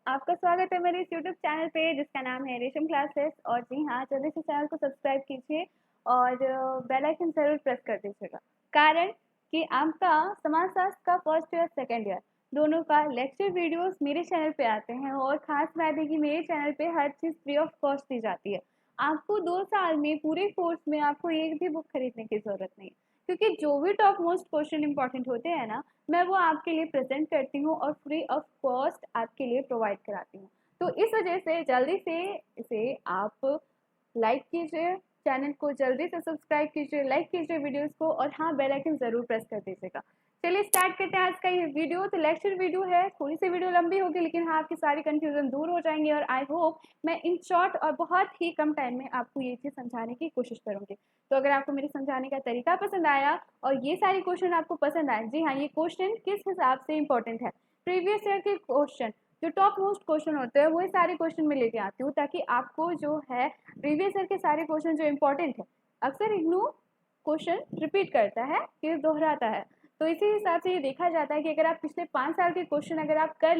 आपका स्वागत है मेरे इस यूट्यूब चैनल पे जिसका नाम है रेशम क्लासेस। और जी हाँ, जल्दी से चैनल को सब्सक्राइब कीजिए और बेल आइकन ज़रूर प्रेस कर दीजिएगा। कारण कि आपका समाजशास्त्र का फर्स्ट ईयर सेकेंड ईयर दोनों का लेक्चर वीडियोस मेरे चैनल पे आते हैं और ख़ास बात है कि मेरे चैनल पे हर चीज़ फ्री ऑफ कॉस्ट दी जाती है। आपको 2 साल में पूरे कोर्स में आपको एक भी बुक खरीदने की ज़रूरत नहीं, क्योंकि जो भी टॉप मोस्ट क्वेश्चन इंपॉर्टेंट होते हैं ना, मैं वो आपके लिए प्रेजेंट करती हूँ और फ्री ऑफ कॉस्ट आपके लिए प्रोवाइड कराती हूँ। तो इस वजह से जल्दी से इसे आप लाइक कीजिए, चैनल को जल्दी से सब्सक्राइब कीजिए, लाइक कीजिए वीडियोस को और हाँ, बेल आइकन ज़रूर प्रेस कर दीजिएगा। चलिए स्टार्ट करते हैं आज का ये वीडियो। तो लेक्चर वीडियो है, थोड़ी सी वीडियो लंबी होगी लेकिन हाँ, आपकी सारी कन्फ्यूजन दूर हो जाएंगे और आई होप मैं इन शॉर्ट और बहुत ही कम टाइम में आपको ये चीज़ समझाने की कोशिश करूँगी। तो अगर आपको मेरे समझाने का तरीका पसंद आया और ये सारे क्वेश्चन आपको पसंद आए, जी हाँ, ये क्वेश्चन किस हिसाब से इंपॉर्टेंट है, प्रीवियस ईयर के क्वेश्चन जो टॉप मोस्ट क्वेश्चन होते हैं वो सारे क्वेश्चन में लेके आती हूँ, ताकि आपको जो है प्रीवियस ईयर के सारे क्वेश्चन जो इंपॉर्टेंट है, अक्सर इग्नू क्वेश्चन रिपीट करता है, फिर दोहराता है। तो इसी हिसाब से ये देखा जाता है कि अगर आप पिछले 5 साल के क्वेश्चन अगर आप कर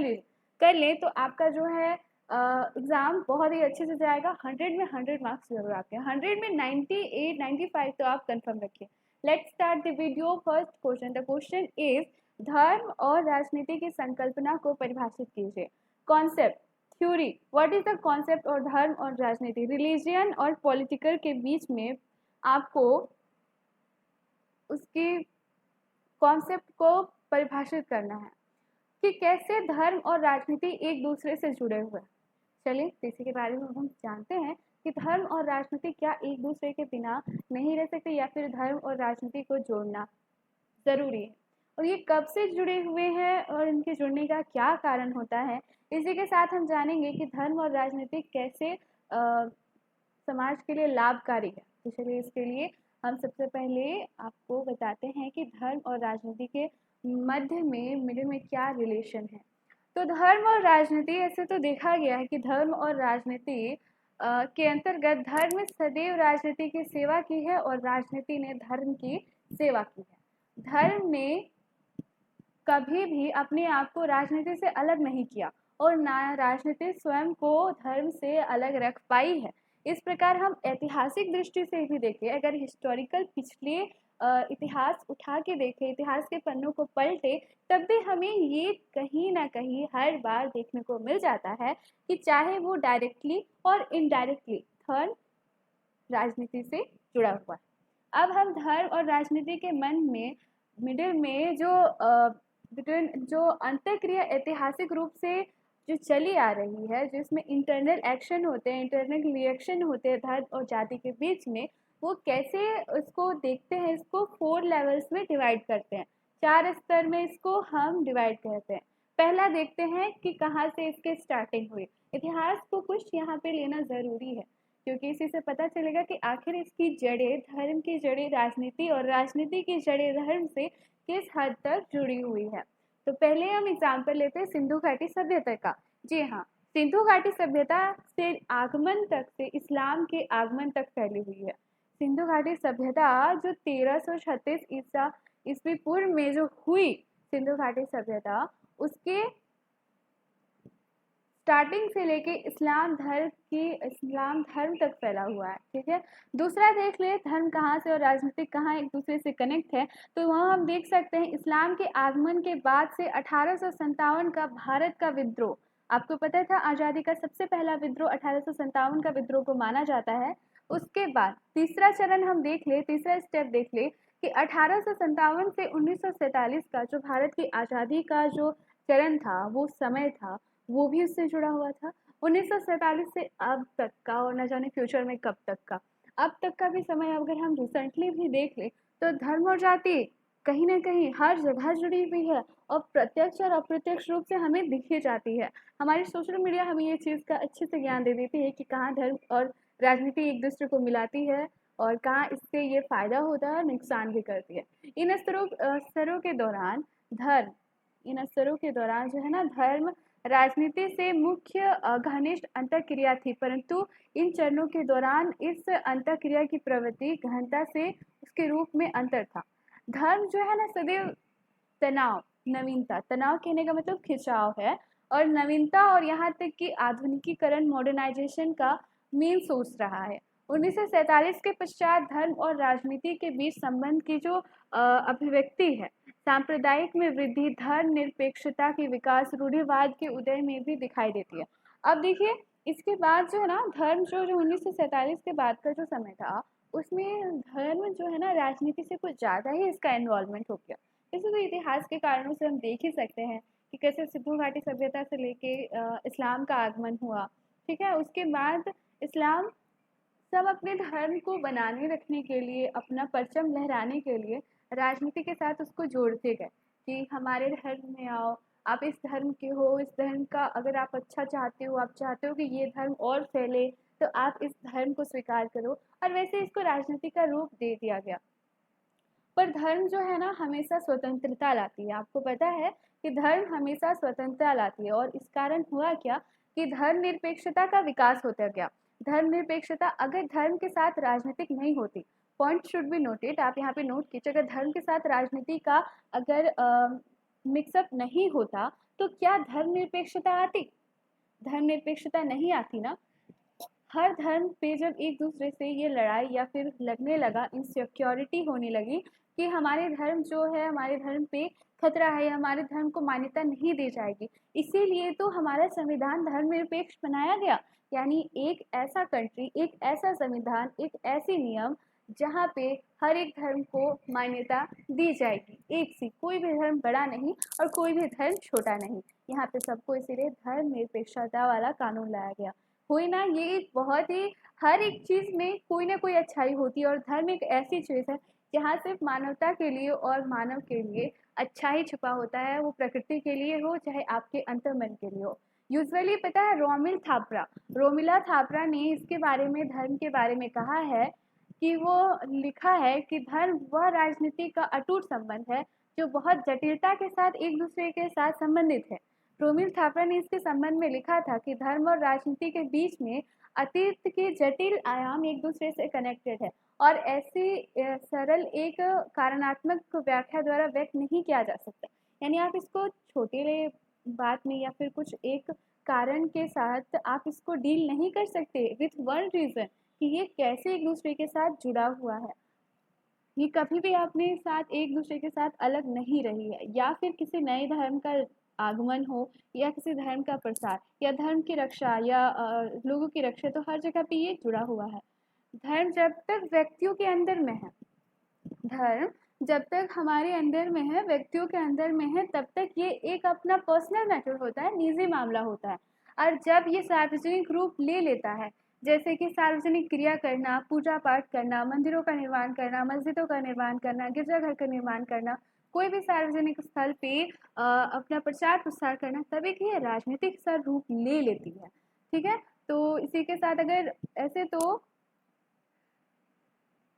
लें तो आपका जो है एग्ज़ाम बहुत ही अच्छे से जाएगा। 100 में 100 मार्क्स जरूर आते हैं, 100 में 98 95 तो आप कंफर्म रखिए। Let's start the video. First question, the question is धर्म और राजनीति की संकल्पना को परिभाषित कीजिए। Concept, theory, what is the concept और धर्म और राजनीति, रिलीजियन और पॉलिटिकल के बीच में आपको उसकी कॉन्सेप्ट को परिभाषित करना है कि कैसे धर्म और राजनीति एक दूसरे से जुड़े हुए हैं। चलिए इसी के बारे में हम जानते हैं कि धर्म और राजनीति क्या एक दूसरे के बिना नहीं रह सकते, या फिर धर्म और राजनीति को जोड़ना ज़रूरी है और ये कब से जुड़े हुए हैं और इनके जुड़ने का क्या कारण होता है। इसी के साथ हम जानेंगे कि धर्म और राजनीति कैसे समाज के लिए लाभकारी है। तो चलिए इसके लिए हम सबसे पहले आपको बताते हैं कि धर्म और राजनीति के मिडिल में क्या रिलेशन है। तो धर्म और राजनीति, ऐसे तो देखा गया है कि धर्म और राजनीति के अंतर्गत धर्म सदैव राजनीति की सेवा की है और राजनीति ने धर्म की सेवा की है। धर्म ने कभी भी अपने आप को राजनीति से अलग नहीं किया और ना राजनीति स्वयं को धर्म से अलग रख पाई है। इस प्रकार हम ऐतिहासिक दृष्टि से भी देखें, अगर हिस्टोरिकल पिछले इतिहास उठा के देखें, इतिहास के पन्नों को पलटे, तब भी हमें ये कहीं ना कहीं हर बार देखने को मिल जाता है कि चाहे वो डायरेक्टली और इनडायरेक्टली धर्म राजनीति से जुड़ा हुआ है। अब हम धर्म और राजनीति के मिडिल में जो अंतःक्रिया ऐतिहासिक रूप से जो चली आ रही है, जिसमें इंटरनल एक्शन होते हैं, इंटरनल रिएक्शन होते हैं धर्म और जाति के बीच में, वो कैसे उसको देखते हैं, इसको 4 लेवल्स में डिवाइड करते हैं, 4 स्तर में इसको हम डिवाइड करते हैं। पहला देखते हैं कि कहाँ से इसकी स्टार्टिंग हुई। इतिहास को कुछ यहाँ पे लेना ज़रूरी है, क्योंकि इसी से पता चलेगा कि आखिर इसकी जड़ें, धर्म की जड़ें राजनीति और राजनीति की जड़ें धर्म से किस हद तक जुड़ी हुई है। तो पहले हम एग्जाम्पल लेते हैं सिंधु घाटी सभ्यता का। जी हाँ, सिंधु घाटी सभ्यता से आगमन तक, से इस्लाम के आगमन तक फैली हुई है। सिंधु घाटी सभ्यता जो 1336 ईस्वी पूर्व में जो हुई सिंधु घाटी सभ्यता, उसके स्टार्टिंग से लेके इस्लाम धर्म तक फैला हुआ है। ठीक है, दूसरा देख ले धर्म कहाँ से और राजनीति कहाँ एक दूसरे से कनेक्ट है। तो वहाँ हम देख सकते हैं इस्लाम के आगमन के बाद से 1857 का भारत का विद्रोह, आपको पता था आज़ादी का सबसे पहला विद्रोह 1857 का विद्रोह को माना जाता है। उसके बाद तीसरा चरण हम देख ले, तीसरा स्टेप देख ले कि 1857 से 1947 का जो भारत की आज़ादी का जो चरण था, वो समय था, वो भी उससे जुड़ा हुआ था। 1947 से अब तक का और न जाने फ्यूचर में कब तक का, अब तक का भी समय अगर हम रिसेंटली भी देख लें तो धर्म और जाति कहीं ना कहीं हर जगह जुड़ी हुई है और प्रत्यक्ष और अप्रत्यक्ष रूप से हमें दिखी जाती है। हमारी सोशल मीडिया हमें ये चीज़ का अच्छे से ज्ञान दे देती है कि कहाँ धर्म और राजनीति एक दूसरे को मिलाती है और कहाँ इससे ये फायदा होता है और नुकसान भी करती है। इन स्तरों के दौरान धर्म इन स्तरों के दौरान जो है ना, धर्म राजनीति से मुख्य घनिष्ठ अंतःक्रिया थी, परंतु इन चरणों के दौरान इस अंतःक्रिया की प्रवृत्ति गहनता से उसके रूप में अंतर था। धर्म जो है ना, सदैव तनाव, नवीनता, तनाव कहने का मतलब खिंचाव है, और नवीनता और यहाँ तक कि आधुनिकीकरण मॉडर्नाइजेशन का मेन सोच रहा है। 1947 के पश्चात धर्म और राजनीति के बीच संबंध की जो अभिव्यक्ति है, सांप्रदायिक में वृद्धि, धर्मनिरपेक्षता के विकास, रूढ़िवाद के उदय में भी दिखाई देती है। अब देखिए इसके बाद जो है ना धर्म जो 1947 के बाद का जो समय था, उसमें धर्म जो है ना राजनीति से कुछ ज़्यादा ही इसका इन्वॉल्वमेंट हो गया। इसे तो इतिहास के कारणों से हम देख ही सकते हैं कि कैसे सिंधु घाटी सभ्यता से लेके इस्लाम का आगमन हुआ। ठीक है, उसके बाद इस्लाम सब अपने धर्म को बनाने रखने के लिए, अपना परचम लहराने के लिए राजनीति के साथ उसको जोड़ते गए कि हमारे धर्म में आओ, आप इस धर्म के हो, इस धर्म का अगर आप अच्छा चाहते हो, आप चाहते हो कि ये धर्म और फैले, तो आप इस धर्म को स्वीकार करो, और वैसे इसको राजनीति का रूप दे दिया गया। पर धर्म जो है ना हमेशा स्वतंत्रता लाती है। आपको पता है कि धर्म हमेशा स्वतंत्रता लाती है, और इस कारण हुआ क्या कि धर्मनिरपेक्षता का विकास होता गया। धर्मनिरपेक्षता अगर धर्म के साथ राजनीतिक नहीं होती, पॉइंट शुड बी नोटेड, आप यहाँ पे नोट कीजिए, अगर धर्म के साथ राजनीति का अगर मिक्सअप नहीं होता तो क्या धर्मनिरपेक्षता आती? धर्मनिरपेक्षता नहीं आती ना। हर धर्म पे जब एक दूसरे से ये लड़ाई या फिर लगने लगा, इनसिक्योरिटी होने लगी कि हमारे धर्म जो है, हमारे धर्म पे खतरा है, हमारे धर्म को मान्यता नहीं दी जाएगी, इसीलिए तो हमारा संविधान धर्मनिरपेक्ष बनाया गया। यानी एक ऐसा कंट्री, एक ऐसा संविधान, एक ऐसी नियम जहाँ पे हर एक धर्म को मान्यता दी जाएगी, एक सी, कोई भी धर्म बड़ा नहीं और कोई भी धर्म छोटा नहीं, यहाँ पे सबको इसीलिए धर्मनिरपेक्षता वाला कानून लाया गया। कोई ना, ये एक बहुत ही, हर एक चीज़ में कोई ना कोई अच्छाई होती है, और धर्म एक ऐसी चीज़ है जहाँ सिर्फ मानवता के लिए और मानव के लिए अच्छा ही छुपा होता है, वो प्रकृति के लिए हो चाहे आपके अंतर्मन के लिए हो। यूजुअली पता है रोमिला थापरा ने इसके बारे में, धर्म के बारे में कहा है कि वो लिखा है कि धर्म वह राजनीति का अटूट संबंध है जो बहुत जटिलता के साथ एक दूसरे के साथ संबंधित है। रोमिल थापरा ने इसके संबंध में लिखा था कि धर्म और राजनीति के बीच में अतीत के जटिल आयाम एक दूसरे से कनेक्टेड है, और ऐसी सरल एक कारणात्मक व्याख्या द्वारा व्यक्त नहीं किया जा सकता। यानी आप इसको छोटे बात में या फिर कुछ एक कारण के साथ आप इसको डील नहीं कर सकते विथ वन रीज़न कि ये कैसे एक दूसरे के साथ जुड़ा हुआ है। ये कभी भी अपने साथ एक दूसरे के साथ अलग नहीं रही है, या फिर किसी नए धर्म का आगमन हो, या किसी धर्म का प्रसार, या धर्म की रक्षा, या लोगों की रक्षा, तो हर जगह पे ये जुड़ा हुआ है। धर्म जब तक व्यक्तियों के अंदर में है, धर्म जब तक हमारे अंदर में है, व्यक्तियों के अंदर में है, तब तक ये एक अपना पर्सनल मैटर होता है, निजी मामला होता है। और जब ये सार्वजनिक रूप ले लेता है, जैसे कि सार्वजनिक क्रिया करना, पूजा पाठ करना, मंदिरों का निर्माण करना, मस्जिदों का निर्माण करना, गिरजाघर का निर्माण करना, कोई भी सार्वजनिक स्थल पे अपना प्रचार प्रसार करना, तब एक ये राजनीतिक सा रूप ले लेती है। ठीक है, तो इसी के साथ अगर ऐसे, तो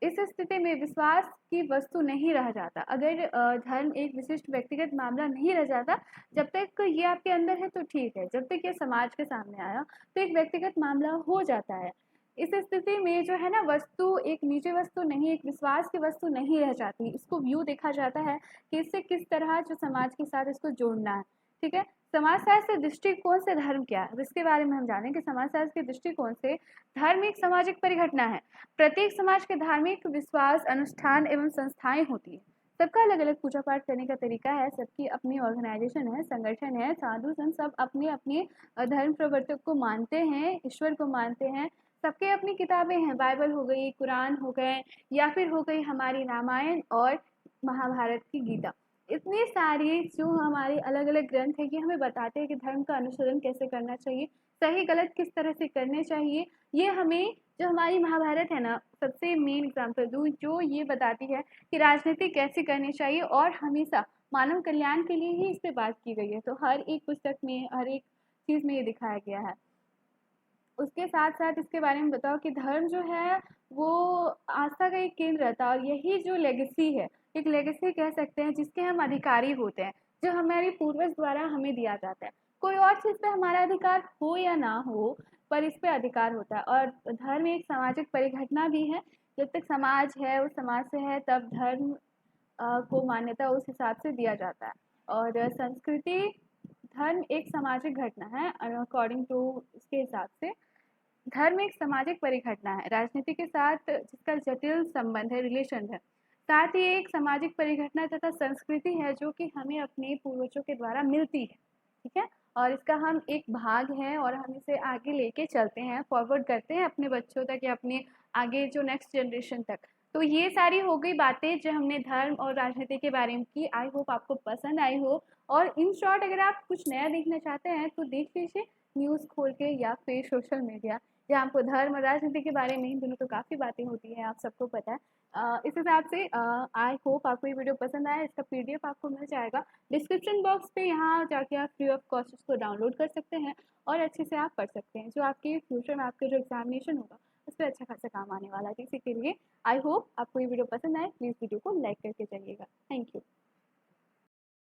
इस स्थिति में विश्वास की वस्तु नहीं रह जाता। अगर धर्म एक विशिष्ट व्यक्तिगत मामला नहीं रह जाता, जब तक ये आपके अंदर है तो ठीक है, जब तक ये समाज के सामने आया तो एक व्यक्तिगत मामला हो जाता है। इस स्थिति में जो है ना, वस्तु एक निजी वस्तु नहीं, एक विश्वास की वस्तु नहीं रह जाती, इसको व्यू देखा जाता है कि इससे किस तरह जो समाज के साथ इसको जोड़ना है। ठीक है, समाजशास्त्र दृष्टिकोण से धर्म क्या है, इसके बारे में हम जानें कि समाजशास्त्र के दृष्टिकोण से धर्म एक सामाजिक परिघटना है। प्रत्येक समाज के धार्मिक विश्वास, अनुष्ठान एवं संस्थाएं होती है। सबका अलग अलग पूजा पाठ करने का तरीका है, सबकी अपनी ऑर्गेनाइजेशन है, संगठन है, साधु संत सब अपने अपने धर्म प्रवर्तक को मानते हैं, ईश्वर को मानते हैं, सबके अपनी किताबें हैं, बाइबल हो गई, कुरान हो गए, या फिर हो गई हमारी रामायण और महाभारत की गीता। इतनी सारी जो हमारे अलग अलग ग्रंथ है, ये हमें बताते हैं कि धर्म का अनुसरण कैसे करना चाहिए, सही गलत किस तरह से करने चाहिए। ये हमें, जो हमारी महाभारत है ना, सबसे मेन एग्जाम्पल दूँ, जो ये बताती है कि राजनीति कैसे करनी चाहिए, और हमेशा मानव कल्याण के लिए ही इस पर बात की गई है। तो हर एक पुस्तक में, हर एक चीज़ में ये दिखाया गया है। उसके साथ साथ इसके बारे में बताओ कि धर्म जो है वो आस्था का एक केंद्र रहता है, और यही जो लेगेसी है, एक लेगेसी कह सकते हैं जिसके हम अधिकारी होते हैं, जो हमारे पूर्वज द्वारा हमें दिया जाता है। कोई और चीज़ पे हमारा अधिकार हो या ना हो, पर इस पे अधिकार होता है। और धर्म एक सामाजिक परिघटना भी है, जब तक समाज है, उस समाज से है, तब धर्म को मान्यता उस हिसाब से दिया जाता है। और संस्कृति, धर्म एक सामाजिक घटना है। अकॉर्डिंग टू इसके हिसाब से धर्म एक सामाजिक परिघटना है राजनीति के साथ जिसका जटिल संबंध है, रिलेशन है। साथ ही एक सामाजिक परिघटना तथा संस्कृति है जो कि हमें अपने पूर्वजों के द्वारा मिलती है, ठीक है, और इसका हम एक भाग हैं और हम इसे आगे लेके चलते हैं, फॉरवर्ड करते हैं अपने बच्चों तक या अपने आगे जो नेक्स्ट जनरेशन तक। तो ये सारी हो गई बातें जो हमने धर्म और राजनीति के बारे में की। आई होप आपको पसंद आई हो, और इन शॉर्ट अगर आप कुछ नया देखना चाहते हैं तो देख लीजिए न्यूज़ खोल के या फिर सोशल मीडिया, जहाँ आपको धर्म और राजनीति के बारे में इन दोनों तो काफ़ी बातें होती हैं, आप सबको पता है। इस हिसाब से आई होप आपको ये वीडियो पसंद आया। इसका पीडीएफ आपको मिल जाएगा डिस्क्रिप्शन बॉक्स पे, यहाँ जाके आप फ्री ऑफ कॉस्ट इसको डाउनलोड कर सकते हैं और अच्छे से आप पढ़ सकते हैं, जो आपके फ्यूचर में आपके जो एग्जामिनेशन होगा उस पर अच्छा खासा काम आने वाला है। इसी के लिए आई होप आपको ये वीडियो पसंद आए। प्लीज़ वीडियो को लाइक करके जाइएगा। Thank you.